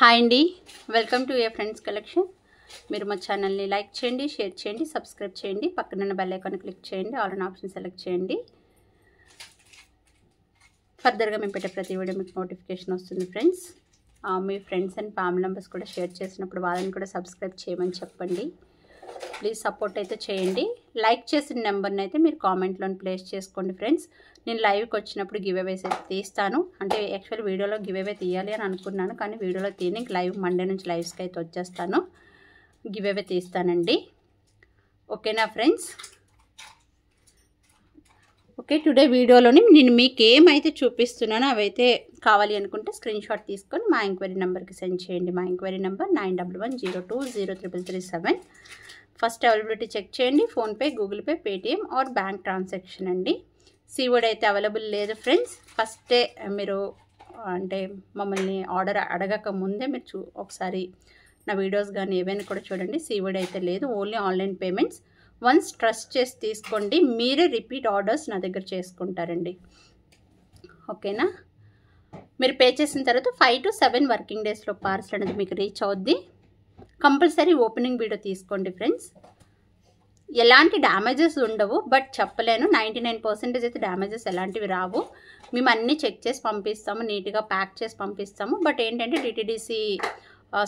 Hi అండి, welcome to A friends collection. మీరు మా ఛానల్ని లైక్ చేయండి, షేర్ చేయండి, సబ్స్క్రైబ్ చేయండి. పక్కన బెల్ ఐకాన్ క్లిక్ చేయండి, ఆల్ అన్ ఆప్షన్ సెలెక్ట్ చేయండి. ఫర్దర్గా మేము పెట్టే ప్రతి వీడియో మీకు నోటిఫికేషన్ వస్తుంది friends. Me friends and family members కూడా షేర్ చేసినప్పుడు వాళ్ళని కూడా సబ్స్క్రైబ్ చేయమని చెప్పండి. ప్లీజ్ సపోర్ట్ అయితే చేయండి. లైక్ చేసిన నెంబర్ని అయితే మీరు కామెంట్లో ప్లేస్ చేసుకోండి ఫ్రెండ్స్. నేను లైవ్కి వచ్చినప్పుడు గివ్ అవేస్ అయితే తీస్తాను. అంటే యాక్చువల్ వీడియోలో గివ్ అవే తీయాలి అని అనుకున్నాను, కానీ వీడియోలో తీయని లైవ్ మండే నుంచి లైవ్స్కి అయితే వచ్చేస్తాను, గివ్ అవే తీస్తానండి. ఓకేనా ఫ్రెండ్స్? ఓకే, టుడే వీడియోలోని నేను మీకు ఏమైతే చూపిస్తున్నానో అవైతే కావాలి అనుకుంటే స్క్రీన్ షాట్ తీసుకొని మా ఎంక్వైరీ నెంబర్కి సెండ్ చేయండి. మా enquiry number 9110203337. First availability check చేయండి. PhonePe, Google Pay, Paytm or bank transaction అండి. సీవర్డ్ అయితే అవైలబుల్ లేదు ఫ్రెండ్స్. ఫస్టే మీరు అంటే మమ్మల్ని ఆర్డర్ అడగక ముందే మీరు ఒకసారి నా వీడియోస్ కానీ ఏవైనా కూడా చూడండి. సీవర్డ్ అయితే లేదు, only online payments. Once trust చేసి తీసుకోండి, మీరే రిపీట్ ఆర్డర్స్ నా దగ్గర చేసుకుంటారండి. ఓకేనా? మీరు పే చేసిన తర్వాత 5 to 7 వర్కింగ్ డేస్లో పార్సల్ అనేది మీకు రీచ్ అవుద్ది. కంపల్సరీ ఓపెనింగ్ వీడియో తీసుకోండి ఫ్రెండ్స్. ఎలాంటి డ్యామేజెస్ ఉండవు, బట్ చెప్పలేను. 99% అయితే డ్యామేజెస్ ఎలాంటివి రావు. మేము అన్నీ చెక్ చేసి పంపిస్తాము, నీట్గా ప్యాక్ చేసి పంపిస్తాము. బట్ ఏంటంటే డిటిడిసి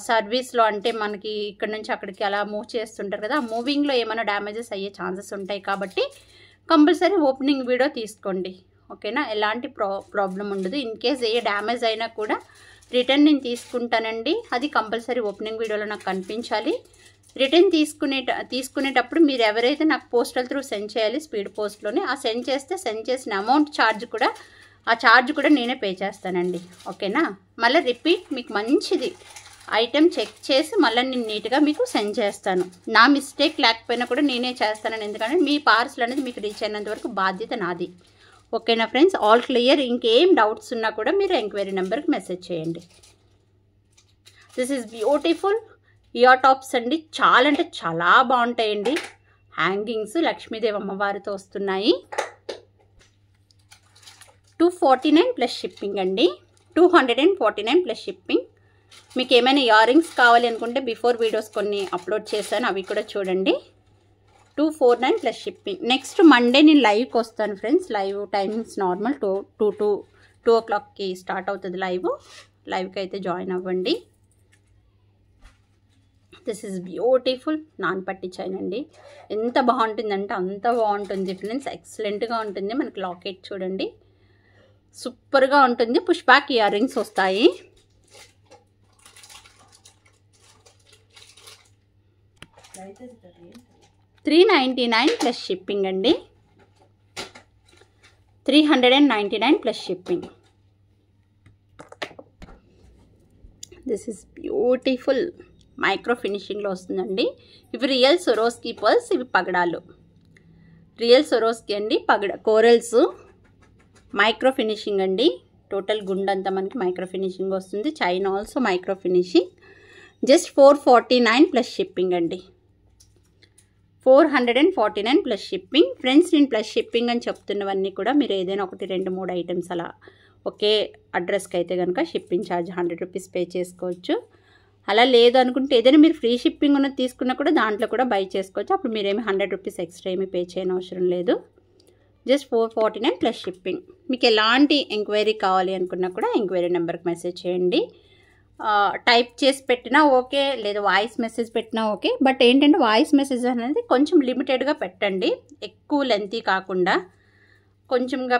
సర్వీస్లో అంటే మనకి ఇక్కడ నుంచి అక్కడికి అలా మూవ్ చేస్తుంటారు కదా, ఆ మూవింగ్లో ఏమైనా డ్యామేజెస్ అయ్యే ఛాన్సెస్ ఉంటాయి. కాబట్టి కంపల్సరీ ఓపెనింగ్ వీడియో తీసుకోండి. ఓకేనా? ఎలాంటి ప్రాబ్లం ఉండదు. ఇన్ కేస్ ఏ డ్యామేజ్ అయినా కూడా రిటర్న్ నేను తీసుకుంటానండి. అది కంపల్సరీ ఓపెనింగ్ వీడియోలో నాకు కనిపించాలి. రిటర్న్ తీసుకునేటప్పుడు మీరు ఎవరైతే నాకు పోస్టల్ త్రూ సెండ్ చేయాలి, స్పీడ్ పోస్ట్లోనే ఆ సెండ్ చేసిన అమౌంట్ ఆ ఛార్జ్ కూడా నేనే పే చేస్తానండి. ఓకేనా? మళ్ళీ రిపీట్ మీకు మంచిది ఐటెం చెక్ చేసి మళ్ళీ నేను నీట్గా మీకు సెండ్ చేస్తాను. నా మిస్టేక్ లేకపోయినా కూడా నేనే చేస్తానని, ఎందుకంటే మీ పార్సల్ అనేది మీకు రీచ్ అయినంత వరకు బాధ్యత నాది. ఓకేనా ఫ్రెండ్స్? All clear. ఇంకేం డౌట్స్ ఉన్నా కూడా మీరు ఎంక్వైరీ నెంబర్కి మెసేజ్ చేయండి. This is beautiful ear tops అండి. చాలా అంటే చాలా బాగుంటాయండి. హ్యాంగింగ్స్ లక్ష్మీదేవి అమ్మవారితో వస్తున్నాయి. 249 ప్లస్ షిప్పింగ్ అండి. 249 ప్లస్ షిప్పింగ్. మీకు ఏమైనా ఇయర్ రింగ్స్ కావాలి అనుకుంటే బిఫోర్ వీడియోస్ కొన్ని అప్లోడ్ చేశాను, అవి కూడా చూడండి. 249 ప్లస్ షిప్పింగ్. నెక్స్ట్ మండే నేను లైవ్కి వస్తాను ఫ్రెండ్స్. లైవ్ టైమింగ్స్ నార్మల్ 2 o'clockకి స్టార్ట్ అవుతుంది లైవ్కి అయితే జాయిన్ అవ్వండి. దిస్ ఈజ్ బ్యూటిఫుల్ నాన్ పట్టి చైన్ అండి. ఎంత బాగుంటుందంటే అంత బాగుంటుంది ఫ్రెండ్స్. ఎక్సలెంట్గా ఉంటుంది. మనకి లాకెట్ చూడండి, సూపర్గా ఉంటుంది. పుష్ బ్యాక్ ఇయర్ రింగ్స్ వస్తాయి. $399 ప్లస్ షిప్పింగ్ అండి. 399 plus shipping. This is beautiful micro ఫినిషింగ్లో వస్తుందండి. ఇవి రియల్ సొరోస్కి పర్ల్స్, ఇవి పగడాలు. రియల్ సొరోస్కి అండి, కోరల్స్ మైక్రో ఫినిషింగ్ అండి. టోటల్ గుండంతా మనకి మైక్రో ఫినిషింగ్ వస్తుంది. Chain also micro finishing. Just 449 plus shipping అండి. 449 ప్లస్ షిప్పింగ్. ఫ్రెండ్స్, నేను ప్లస్ షిప్పింగ్ అని చెప్తున్నవన్నీ కూడా మీరు ఏదైనా 1, 2, 3 ఐటమ్స్ అలా ఒకే అడ్రస్కి అయితే కనుక షిప్పింగ్ ఛార్జ్ 100 రూపీస్ పే చేసుకోవచ్చు. అలా లేదు అనుకుంటే ఏదైనా మీరు ఫ్రీ షిప్పింగ్ ఉన్నది తీసుకున్నా కూడా దాంట్లో కూడా బై చేసుకోవచ్చు. అప్పుడు మీరేమి 100 రూపీస్ ఎక్స్ట్రా ఏమీ పే చేయని అవసరం లేదు. Just 449 plus shipping. మీకు ఎలాంటి ఎంక్వైరీ కావాలి అనుకున్నా కూడా ఎంక్వైరీ నెంబర్కి మెసేజ్ చేయండి. టైప్ చేసి పెట్టినా ఓకే, లేదా వాయిస్ మెసేజ్ పెట్టినా ఓకే. బట్ ఏంటంటే వాయిస్ మెసేజ్ అనేది కొంచెం లిమిటెడ్గా పెట్టండి, ఎక్కువ లెంతీ కాకుండా కొంచెంగా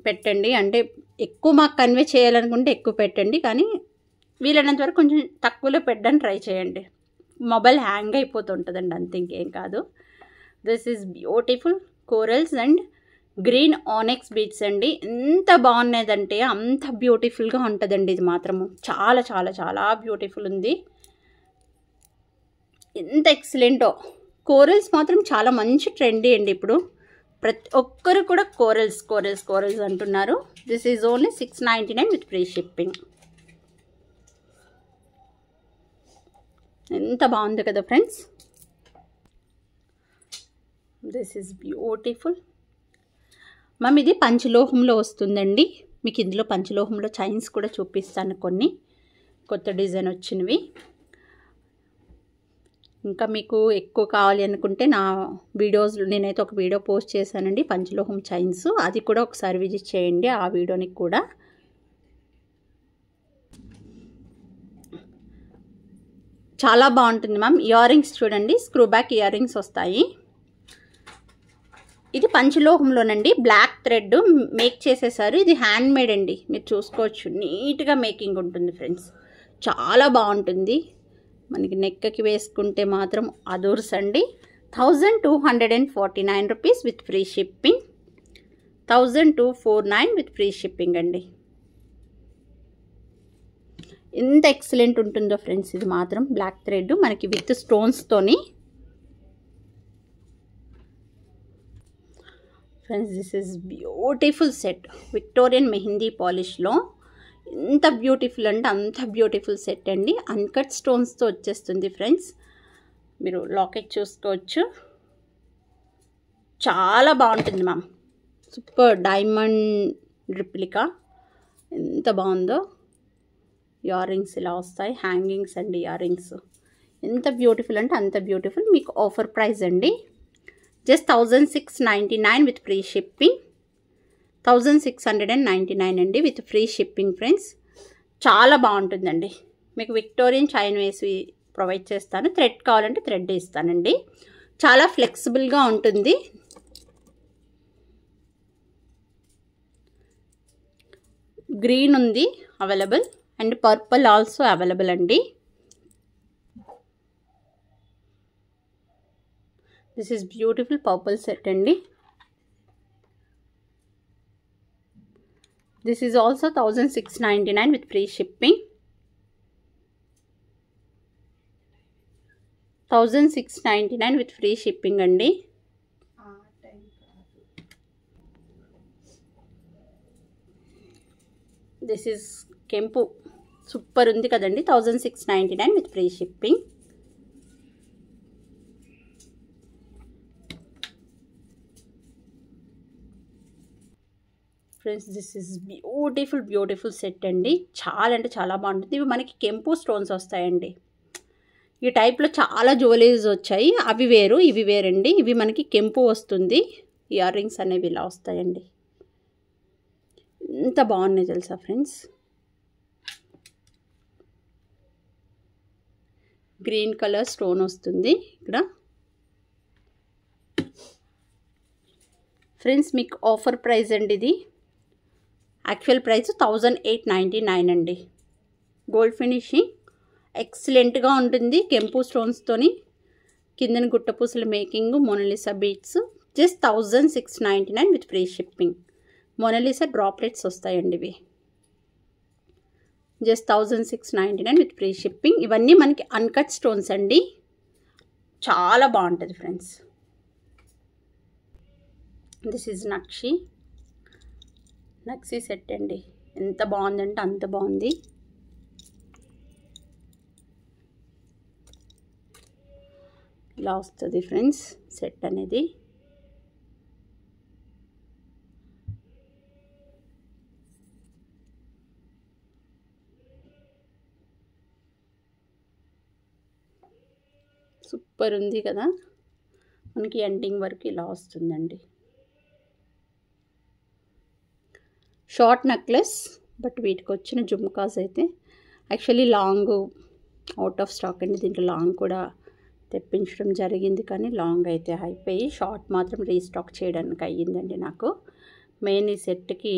పెట్టండి. అంటే ఎక్కువ మాకు కన్వే చేయాలనుకుంటే ఎక్కువ పెట్టండి, కానీ వీలైనంత వరకు కొంచెం తక్కువలో పెట్టడానికి ట్రై చేయండి. మొబైల్ హ్యాంగ్ అయిపోతుంటుందండి, అంతే, ఇంకేం కాదు. This is beautiful corals and green ఆనెక్స్ beads అండి. ఎంత బాగున్నదంటే అంత బ్యూటిఫుల్గా ఉంటుందండి. ఇది మాత్రము చాలా చాలా చాలా బ్యూటిఫుల్ ఉంది. ఎంత ఎక్సలెంటో. కోరల్స్ మాత్రం చాలా మంచి ట్రెండీ అండి. ఇప్పుడు ప్రతి ఒక్కరు కూడా కోరల్స్ అంటున్నారు. This is only 699 with free shipping. ఎంత బాగుంది కదా friends. This is beautiful. Ma'am ఇది పంచలోహంలో వస్తుందండి. మీకు ఇందులో పంచలోహంలో చైన్స్ కూడా చూపిస్తాను కొన్ని. కొత్త డిజైన్ వచ్చినవి. ఇంకా మీకు ఎక్కువ కావాలి అనుకుంటే నా వీడియోస్ నేనైతే ఒక వీడియో పోస్ట్ చేశానండి, పంచలోహం చైన్స్. అది కూడా ఒకసారి విజిట్ చేయండి ఆ వీడియోని కూడా. చాలా బాగుంటుంది మ్యామ్. ఇయర్ రింగ్స్ చూడండి, స్క్రూ బ్యాక్ ఇయర్ రింగ్స్ వస్తాయి. ఇది పంచలోహంలోనండి, బ్లాక్ థ్రెడ్ మేక్ చేసేసారు. ఇది హ్యాండ్ మేడ్ అండి, మీరు చూసుకోవచ్చు. నీట్గా మేకింగ్ ఉంటుంది ఫ్రెండ్స్, చాలా బాగుంటుంది. మనకి నెక్కకి వేసుకుంటే మాత్రం అదూర్స్ అండి. 1249 rupees with free shipping. 1249 with free shipping అండి. ఎంత ఎక్సలెంట్ ఉంటుందో ఫ్రెండ్స్. ఇది మాత్రం బ్లాక్ థ్రెడ్ మనకి విత్ స్టోన్స్తోని. Friends this is beautiful set, Victorian mehndi పాలిష్లో. ఎంత బ్యూటిఫుల్ అంటే అంత బ్యూటిఫుల్ సెట్ అండి. అన్కట్ స్టోన్స్తో వచ్చేస్తుంది ఫ్రెండ్స్. మీరు లాకెట్ చూసుకోవచ్చు, చాలా బాగుంటుంది మ్యామ్. సూపర్ డైమండ్ రిప్లికా, ఎంత బాగుందో. ఇయర్ రింగ్స్ ఇలా వస్తాయి, హ్యాంగింగ్స్ అండి ఇయర్ రింగ్స్. ఎంత బ్యూటిఫుల్ అంటే అంత బ్యూటిఫుల్. మీకు ఆఫర్ ప్రైస్ అండి, జస్ట్ 1699 విత్ ఫ్రీ షిప్పింగ్. 1699 అండి విత్ ఫ్రీ షిప్పింగ్ ఫ్రెండ్స్. చాలా బాగుంటుందండి. మీకు విక్టోరియన్ చైన్ వేసి ప్రొవైడ్ చేస్తాను. థ్రెడ్ కావాలంటే థ్రెడ్ ఇస్తానండి. చాలా ఫ్లెక్సిబుల్గా ఉంటుంది. గ్రీన్ ఉంది available and purple also available అండి. This is beautiful purple set అండి. This is also 1699 with free shipping. 1699 with free shipping అండి. This is కెంపు, సూపర్ ఉంది కదండి. 1699 with free shipping. Friends this is beautiful set అండి. చాలా అంటే చాలా బాగుంటుంది. ఇవి మనకి కెంపు స్టోన్స్ వస్తాయండి. ఈ టైప్లో చాలా జ్యువెలరీస్ వచ్చాయి, అవి వేరు ఇవి వేరండి. ఇవి మనకి కెంపు వస్తుంది. ఇయర్ రింగ్స్ అనేవి ఇలా వస్తాయండి. ఎంత బాగున్నాయి తెలుసా ఫ్రెండ్స్. గ్రీన్ కలర్ స్టోన్ వస్తుంది ఇక్కడ. ఫ్రెండ్స్ మీకు ఆఫర్ ప్రైస్ అండి ఇది. యాక్చువల్ ప్రైస్ 1899 అండి. గోల్డ్ ఫినిషింగ్ ఎక్సలెంట్గా ఉంటుంది. కెంపు స్టోన్స్తోని కిందన గుట్టపూసల making, Mona Lisa beads. Just 1699 with free shipping. Mona Lisa droplets వస్తాయండి ఇవి. Just 1699 with free shipping. ఇవన్నీ మనకి అన్కట్ స్టోన్స్ అండి, చాలా బాగుంటుంది ఫ్రెండ్స్. దిస్ ఈజ్ నక్షి సెట్ అండి. ఎంత బాగుందంటే అంత బాగుంది. ఇలా వస్తుంది ఫ్రెండ్స్ సెట్ అనేది. సూపర్ ఉంది కదా. మనకి ఎండింగ్ వరకు ఇలా వస్తుందండి. షార్ట్ నెక్లెస్, బట్ వీటికి వచ్చిన జుమ్కాస్ అయితే actually long out of stock అండి. దీంట్లో లాంగ్ కూడా తెప్పించడం జరిగింది, కానీ లాంగ్ అయితే అయిపోయి షార్ట్ మాత్రం రీస్టాక్ చేయడానికి అయ్యిందండి నాకు. మెయిన్ ఈ సెట్కి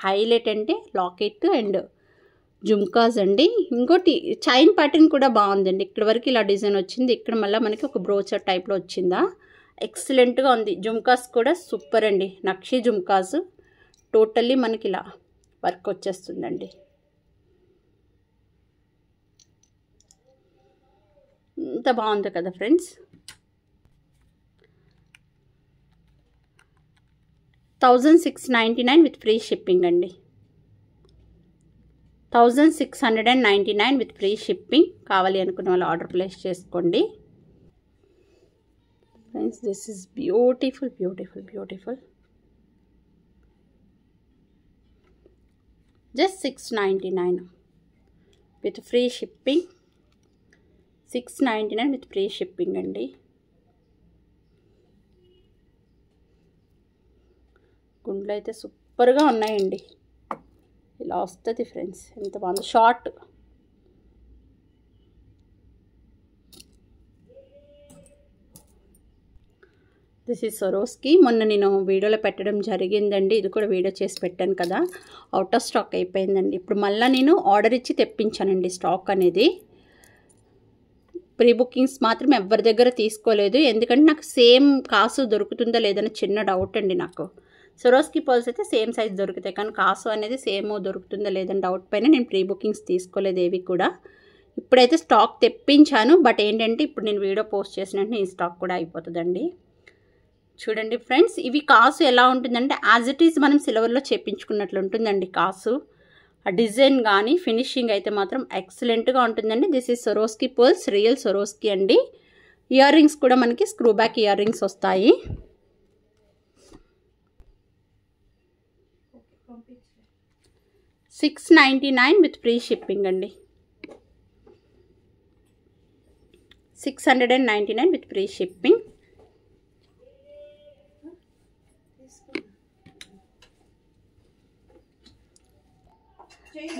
హైలైట్ అంటే లాకెట్ అండ్ జుమ్కాస్ అండి. ఇంకోటి చైన్ ప్యాటర్న్ కూడా బాగుందండి. ఇక్కడ వరకు ఇలా డిజైన్ వచ్చింది, ఇక్కడ మళ్ళీ మనకి ఒక బ్రోచర్ టైప్లో వచ్చిందా, ఎక్సలెంట్గా ఉంది. జుమ్కాస్ కూడా సూపర్ అండి. నక్షి జుమ్కాస్ టోటల్లీ మనకి ఇలా వర్క్ వచ్చేస్తుందండి. ఇంత బాగుంది కదా ఫ్రెండ్స్. 1699 విత్ ఫ్రీ షిప్పింగ్ అండి. 1699 విత్ ఫ్రీ షిప్పింగ్. కావాలి అనుకున్న వాళ్ళు ఆర్డర్ ప్లేస్ చేసుకోండి friends. This is beautiful beautiful beautiful. Just 699. With free shipping. 699 with free shipping అండి. గుండ్లు అయితే సూపర్గా ఉన్నాయండి. ఇలా వస్తుంది ఫ్రెండ్స్, ఎంత బాగుంది. Short this is Swarovski. మొన్న నేను వీడియోలో పెట్టడం జరిగిందండి, ఇది కూడా వీడియో చేసి పెట్టాను కదా, అవుట్ ఆఫ్ స్టాక్ అయిపోయిందండి. ఇప్పుడు మళ్ళీ నేను ఆర్డర్ ఇచ్చి తెప్పించానండి స్టాక్ అనేది. ప్రీ బుకింగ్స్ మాత్రం ఎవరి దగ్గర తీసుకోలేదు, ఎందుకంటే నాకు సేమ్ కాసు దొరుకుతుందా లేదని చిన్న డౌట్ అండి నాకు. సొరోస్కి పర్ల్స్ అయితే సేమ్ సైజ్ దొరుకుతాయి, కానీ కాసు అనేది సేమ్ దొరుకుతుందా లేదని డౌట్ పైన నేను ప్రీ బుకింగ్స్ తీసుకోలేదు ఏవి కూడా. ఇప్పుడైతే స్టాక్ తెప్పించాను, బట్ ఏంటంటే ఇప్పుడు నేను వీడియో పోస్ట్ చేసిన వెంటనే ఈ స్టాక్ కూడా అయిపోతుందండి. చూడండి ఫ్రెండ్స్, ఇవి కాసు ఎలా ఉంటుందంటే యాజ్ ఇట్ ఈజ్ మనం సిల్వర్లో చేపించుకున్నట్లు ఉంటుందండి కాసు. ఆ డిజైన్ కానీ ఫినిషింగ్ అయితే మాత్రం ఎక్సలెంట్గా ఉంటుందండి. This is Swarovski pearls, real Swarovski అండి. ఇయర్ రింగ్స్ కూడా మనకి స్క్రూ బ్యాక్ ఇయర్ రింగ్స్ వస్తాయి. $699 విత్ ఫ్రీ షిప్పింగ్ అండి. 699 with free shipping.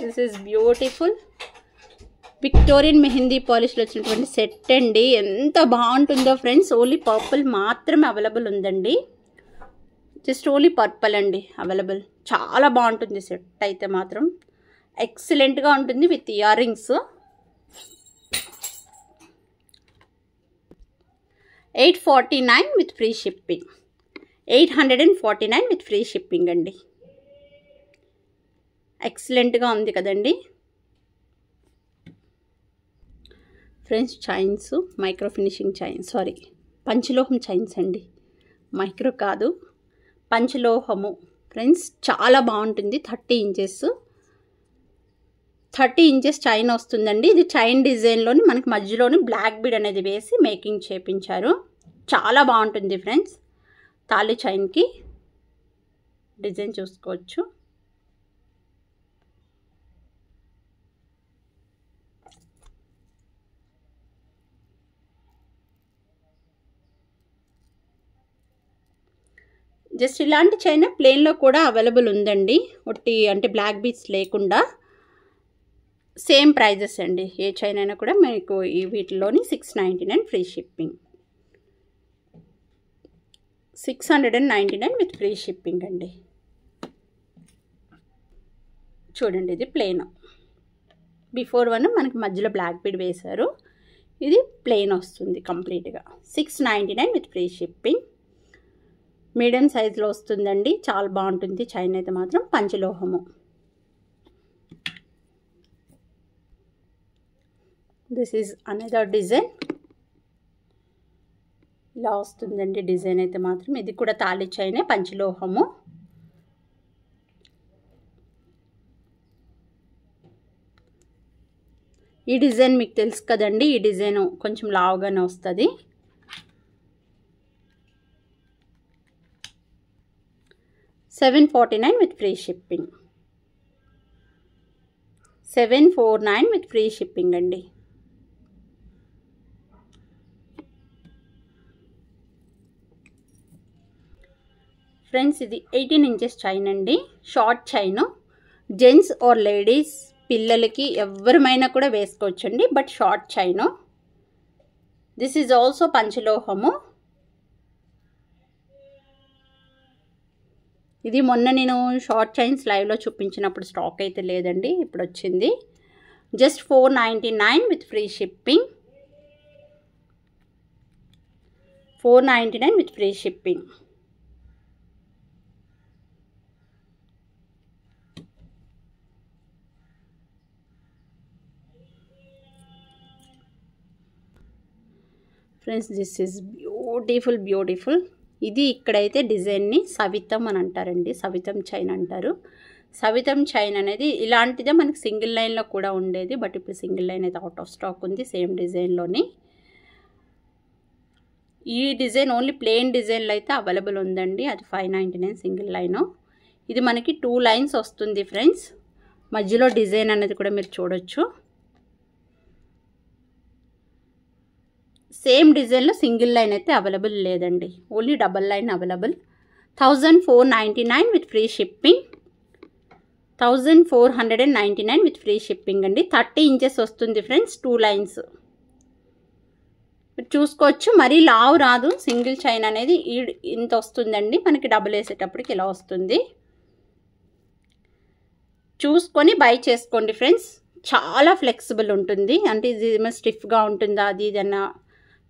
This is beautiful Victorian mehndi పాలిష్లో వచ్చినటువంటి సెట్ అండి. ఎంత బాగుంటుందో ఫ్రెండ్స్. ఓన్లీ పర్పుల్ మాత్రమే అవైలబుల్ ఉందండి, జస్ట్ ఓన్లీ పర్పుల్ అండి అవైలబుల్. చాలా బాగుంటుంది సెట్ అయితే మాత్రం, ఎక్సలెంట్గా ఉంటుంది with earrings. 849 with free shipping. 849 with free shipping అండి. ఎక్సలెంట్గా ఉంది కదండి friends. Chains, micro finishing chains, sorry పంచలోహం చైన్స్ అండి, మైక్రో కాదు పంచలోహము ఫ్రెండ్స్. చాలా బాగుంటుంది. 30 ఇంచెస్ చైన్ వస్తుందండి. ఇది చైన్ డిజైన్లోని మనకి మధ్యలోని బ్లాక్ బీడ్ అనేది వేసి మేకింగ్ చేపించారు. చాలా బాగుంటుంది ఫ్రెండ్స్. తాళి చైన్కి డిజైన్ చూసుకోవచ్చు. జస్ట్ ఇలాంటి చైన్ ప్లెయిన్లో కూడా అవైలబుల్ ఉందండి, ఒట్టి అంటే బ్లాక్ బీడ్స్ లేకుండా. సేమ్ ప్రైజెస్ అండి, ఏ చైన్ అయినా కూడా మీకు ఈ వీటిలోని 699 free shipping. 699 with free shipping అండి. చూడండి ఇది ప్లెయిన్, బిఫోర్ వన్ మనకి మధ్యలో బ్లాక్ బీడ్ వేశారు, ఇది ప్లెయిన్ వస్తుంది కంప్లీట్గా. 699 విత్ ఫ్రీ షిప్పింగ్. మీడియం సైజులో వస్తుందండి, చాలా బాగుంటుంది చైన్ అయితే మాత్రం. పంచలోహము. This is another design. ఇలా వస్తుందండి డిజైన్ అయితే మాత్రం. ఇది కూడా తాళి చైనే, పంచలోహము. ఈ డిజైన్ మీకు తెలుసు కదండి, ఈ డిజైన్ కొంచెం లావుగానే వస్తుంది. $749 with free shipping. 749 with free shipping అండి. ఫ్రెండ్స్ ఇది 18 ఇంచెస్ చైన్ అండి, short chain. Gents or ladies పిల్లలకి ఎవరిమైనా కూడా వేసుకోవచ్చండి, but short chain. This is also పంచలోహము. ఇది మొన్న నేను షార్ట్ చైన్స్ లైవ్లో చూపించినప్పుడు స్టాక్ అయితే లేదండి, ఇప్పుడు వచ్చింది. Just $499 with free shipping. 499 with free shipping. Friends this is beautiful. ఇది ఇక్కడైతే డిజైన్ని సవితం అని అంటారండి, సవితం చైన్ అంటారు. సవితం చైన్ అనేది ఇలాంటిదే మనకి సింగిల్ లైన్లో కూడా ఉండేది, బట్ ఇప్పుడు సింగిల్ లైన్ అయితే అవుట్ ఆఫ్ స్టాక్ ఉంది సేమ్ డిజైన్లోని. ఈ డిజైన్ ఓన్లీ ప్లెయిన్ డిజైన్లో అయితే అవైలబుల్ ఉందండి, అది $599 సింగిల్ లైను. ఇది మనకి 2 లైన్స్ వస్తుంది ఫ్రెండ్స్. మధ్యలో డిజైన్ అనేది కూడా మీరు చూడొచ్చు. సేమ్ డిజైన్లో సింగిల్ లైన్ అయితే అవైలబుల్ లేదండి, only double line available. 1499 with free shipping. 1499 with free shipping అండి. 30 ఇంచెస్ వస్తుంది ఫ్రెండ్స్, 2 లైన్స్ మీరు చూసుకోవచ్చు. మరీ లావు రాదు, సింగిల్ చైన్ అనేది ఇంత వస్తుందండి. మనకి డబుల్ వేసేటప్పటికి ఇలా వస్తుంది. చూసుకొని బై చేసుకోండి ఫ్రెండ్స్. చాలా ఫ్లెక్సిబుల్ ఉంటుంది, అంటే ఇది ఏమైనా స్టిఫ్గా ఉంటుందా అది ఇదన్న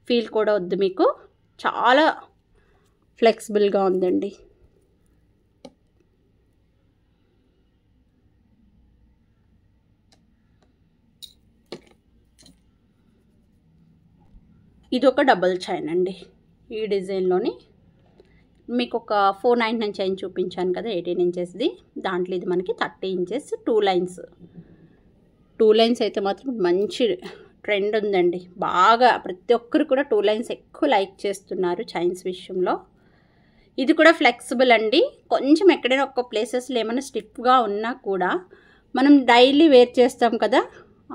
ఫీల్ కూడా వద్దు మీకు. చాలా ఫ్లెక్సిబుల్గా ఉందండి. ఇది ఒక డబుల్ చైన్ అండి. ఈ డిజైన్లోని మీకు ఒక 499 చైన్ చూపించాను కదా 18 ఇంచెస్ది, దాంట్లో ఇది మనకి 30 ఇంచెస్ 2 లైన్స్. 2 లైన్స్ అయితే మాత్రం మంచి ట్రెండ్ ఉందండి. బాగా ప్రతి ఒక్కరు కూడా 2 లైన్స్ ఎక్కువ లైక్ చేస్తున్నారు చైన్స్ విషయంలో. ఇది కూడా ఫ్లెక్సిబుల్ అండి. కొంచెం ఎక్కడైనా ఒక్క ప్లేసెస్లో ఏమైనా స్టిఫ్గా ఉన్నా కూడా మనం డైలీ వేర్ చేస్తాం కదా,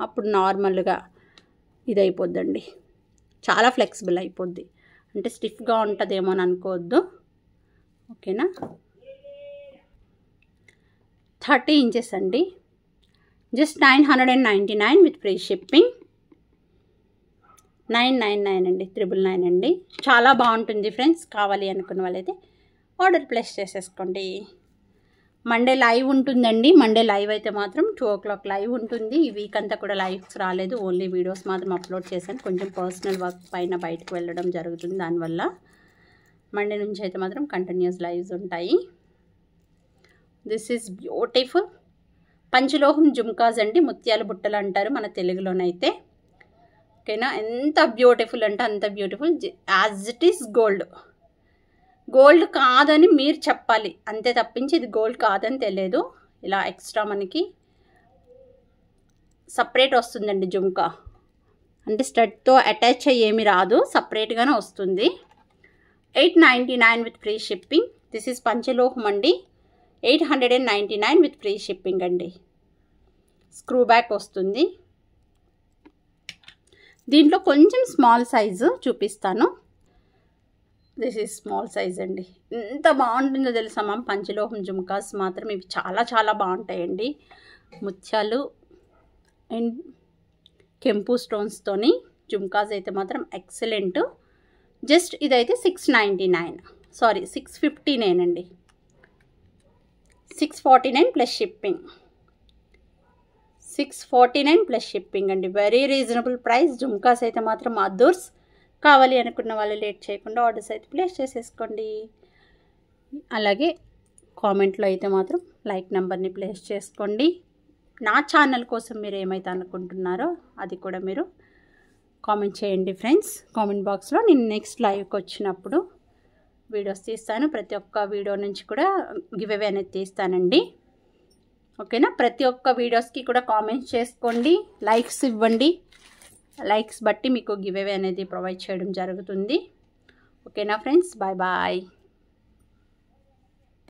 అప్పుడు నార్మల్గా ఇది అయిపోద్దండి. చాలా ఫ్లెక్సిబుల్ అయిపోద్ది, అంటే స్టిఫ్గా ఉంటుందేమో అని అనుకోవద్దు. ఓకేనా. 30 ఇంచెస్ అండి. Just 999 with free shipping. 999 అండి, 999 అండి. చాలా బాగుంటుంది ఫ్రెండ్స్. కావాలి అనుకున్న వాళ్ళైతే ఆర్డర్ ప్లేస్ చేసేసుకోండి. మండే లైవ్ ఉంటుందండి. మండే లైవ్ అయితే మాత్రం 2 o'clock లైవ్ ఉంటుంది. ఈ వీక్ అంతా కూడా లైవ్స్ రాలేదు, ఓన్లీ వీడియోస్ మాత్రం అప్లోడ్ చేశాను. కొంచెం పర్సనల్ వర్క్ పైన బయటకు వెళ్ళడం జరుగుతుంది, దానివల్ల మండే నుంచి అయితే మాత్రం కంటిన్యూస్ లైవ్స్ ఉంటాయి. దిస్ ఈజ్ బ్యూటిఫుల్ పంచలోహం జుమ్కాస్ అండి. ముత్యాల బుట్టలు అంటారు మన తెలుగులోనైతే. ఓకేనా. ఎంత బ్యూటిఫుల్ అంటే అంత beautiful, as it is gold. Gold కాదని మీరు చెప్పాలి అంతే తప్పించి ఇది గోల్డ్ కాదని తెలియదు. ఇలా ఎక్స్ట్రా మనకి సపరేట్ వస్తుందండి జుమ్కా, అంటే స్టడ్తో అటాచ్ అయ్యి ఏమి రాదు, సపరేట్గానే వస్తుంది. 899 with free shipping. This is పంచలోహం అండి. 899 విత్ ఫ్రీ షిప్పింగ్ అండి. స్క్రూ బ్యాక్ వస్తుంది. దీంట్లో కొంచెం స్మాల్ సైజు చూపిస్తాను. దిస్ ఈజ్ స్మాల్ సైజ్ అండి. ఎంత బాగుంటుందో తెలుసా మ్యామ్, పంచలోహం జుమ్కాస్ మాత్రం ఇవి చాలా చాలా బాగుంటాయండి. ముత్యాలు అండ్ కెంపు స్టోన్స్తోని జుమ్కాస్ అయితే మాత్రం ఎక్సలెంట్. జస్ట్ ఇదైతే 699, సారీ 659 అండి. 649 ప్లస్ షిప్పింగ్. 649 ప్లస్ షిప్పింగ్ అండి. Very reasonable price. జుమ్కాస్ అయితే మాత్రం అదర్స్. కావాలి అనుకున్న వాళ్ళు లేట్ చేయకుండా ఆర్డర్స్ అయితే ప్లేస్ చేసేసుకోండి. అలాగే కామెంట్లో అయితే మాత్రం లైక్ నెంబర్ని ప్లేస్ చేసుకోండి. నా ఛానల్ కోసం మీరు ఏమైతే అనుకుంటున్నారో అది కూడా మీరు కామెంట్ చేయండి ఫ్రెండ్స్. కామెంట్ బాక్స్లో నేను నెక్స్ట్ లైవ్కి వచ్చినప్పుడు వీడియోస్ తీస్తాను. ప్రతి ఒక్క వీడియో నుంచి కూడా గివ్ అవే అనేది తీస్తానండి. ఓకేనా. ప్రతి ఒక్క వీడియోస్కి కూడా కామెంట్స్ చేసుకోండి, లైక్స్ ఇవ్వండి. లైక్స్ బట్టి మీకు గివ్ అవే అనేది ప్రొవైడ్ చేయడం జరుగుతుంది. ఓకేనా ఫ్రెండ్స్, బాయ్ బాయ్.